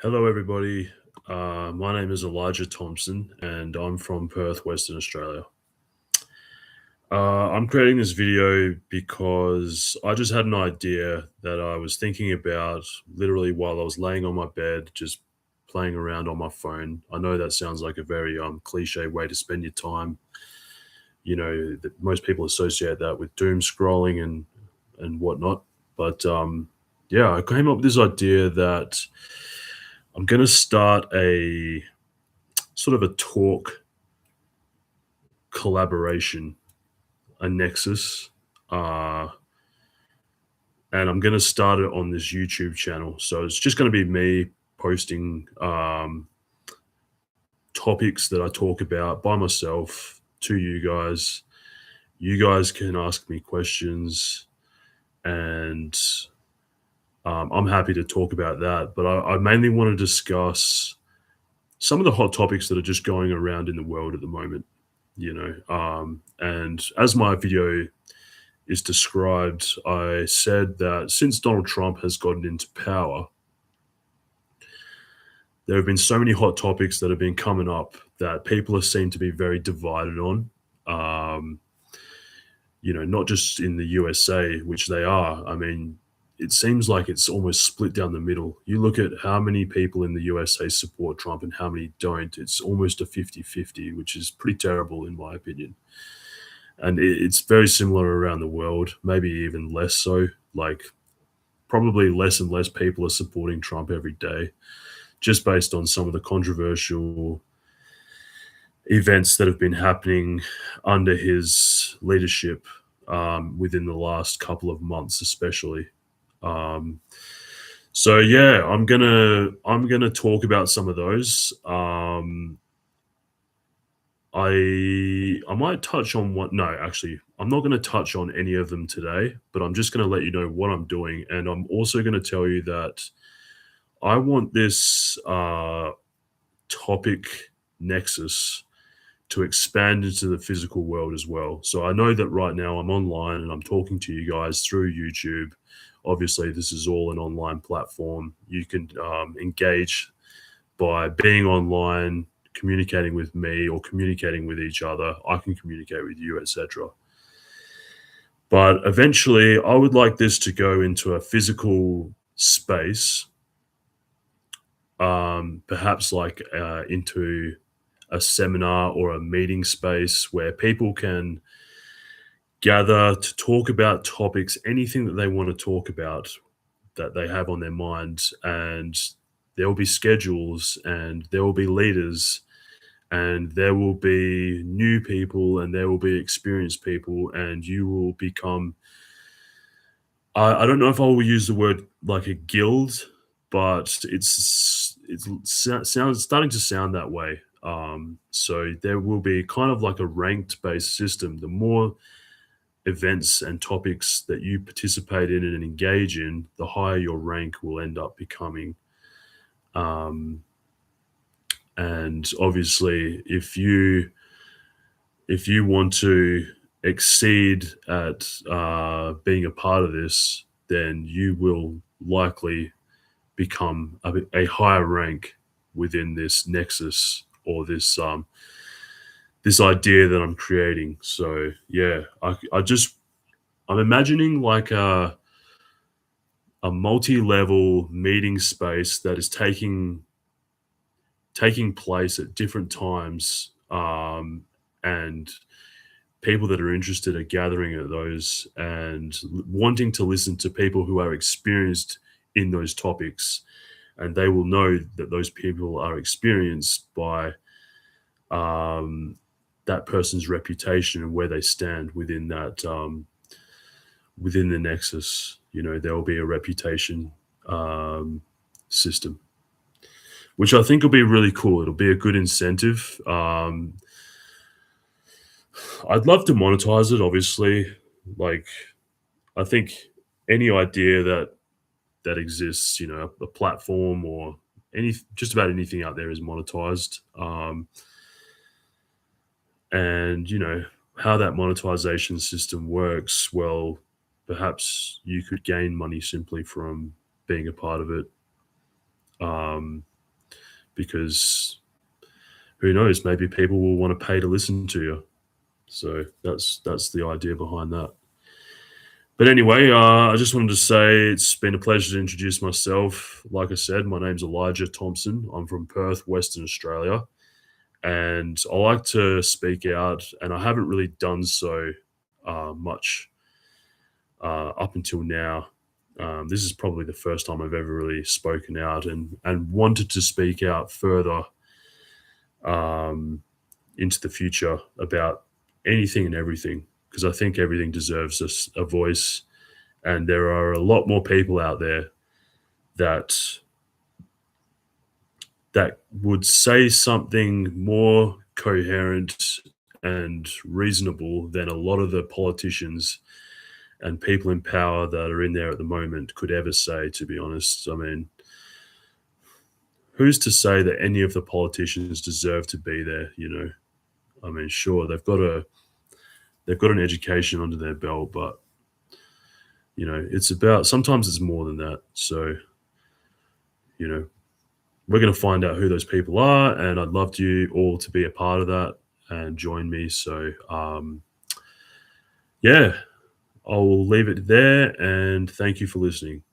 Hello, everybody. My name is Elijah Thompson, and I'm from Perth, Western Australia. I'm creating this video because I just had an idea that I was thinking about literally while I was laying on my bed, just playing around on my phone. I know that sounds like a very cliche way to spend your time. That most people associate that with doom scrolling and whatnot. But yeah, I came up with this idea that I'm going to start a sort of a talk collaboration, a nexus, uh, and I'm going to start it on this YouTube channel. So it's just going to be me posting topics that I talk about by myself to you guys. You guys can ask me questions, and I'm happy to talk about that. But I mainly want to discuss some of the hot topics that are just going around in the world at the moment. And as my video is described, I said that since Donald Trump has gotten into power, there have been so many hot topics that have been coming up that people are seen to be very divided on. Um, not just in the USA, which they are. I mean, it seems like it's almost split down the middle. You look at how many people in the USA support Trump and how many don't. It's almost a 50-50, which is pretty terrible in my opinion. And it's very similar around the world, maybe even less so. Like, probably less and less people are supporting Trump every day, just based on some of the controversial events that have been happening under his leadership within the last couple of months, especially. Um, so yeah, I'm gonna talk about some of those. I might touch on what no, actually, I'm not gonna touch on any of them today, but I'm just gonna let you know what I'm doing, and I'm also gonna tell you that I want this topic nexus to expand into the physical world as well. So I know that right now I'm online and I'm talking to you guys through YouTube. Obviously, this is all an online platform. You can engage by being online, communicating with me or communicating with each other. I can communicate with you, etc. But eventually, I would like this to go into a physical space, perhaps like into a seminar or a meeting space where people can gather to talk about topics, anything that they want to talk about that they have on their mind. And there will be schedules and there will be leaders and there will be new people and there will be experienced people, and you will become I don't know if I will use the word like a guild, but sounds starting to sound that way. So there will be kind of like a ranked based system. The more events and topics that you participate in and engage in, the higher your rank will end up becoming. Um, and obviously, if you want to exceed at being a part of this, then you will likely become a higher rank within this nexus or this idea that I'm creating. So yeah, I'm imagining like a multi-level meeting space that is taking place at different times, and people that are interested are gathering at those and wanting to listen to people who are experienced in those topics, and they will know that those people are experienced by um, that person's reputation and where they stand within that within the nexus. There will be a reputation um, system, which I think will be really cool. It'll be a good incentive. I'd love to monetize it, obviously. Like, I think any idea that exists, a platform or just about anything out there is monetized. And how that monetization system works, well, perhaps you could gain money simply from being a part of it. because who knows, maybe people will want to pay to listen to you. So that's the idea behind that. But anyway, I just wanted to say it's been a pleasure to introduce myself. Like I said, my name's Elijah Thompson. I'm from Perth, Western Australia, and I like to speak out, and I haven't really done so much up until now. This is probably the first time I've ever really spoken out and wanted to speak out further um, into the future about anything and everything, because I think everything deserves a voice, and there are a lot more people out there that would say something more coherent and reasonable than a lot of the politicians and people in power that are in there at the moment could ever say, to be honest. I mean, who's to say that any of the politicians deserve to be there, you know? I mean, sure, they've got an education under their belt, but you know, it's about sometimes it's more than that. So, you know, we're going to find out who those people are, and I'd love you all to be a part of that and join me. So, yeah, I'll leave it there, and thank you for listening.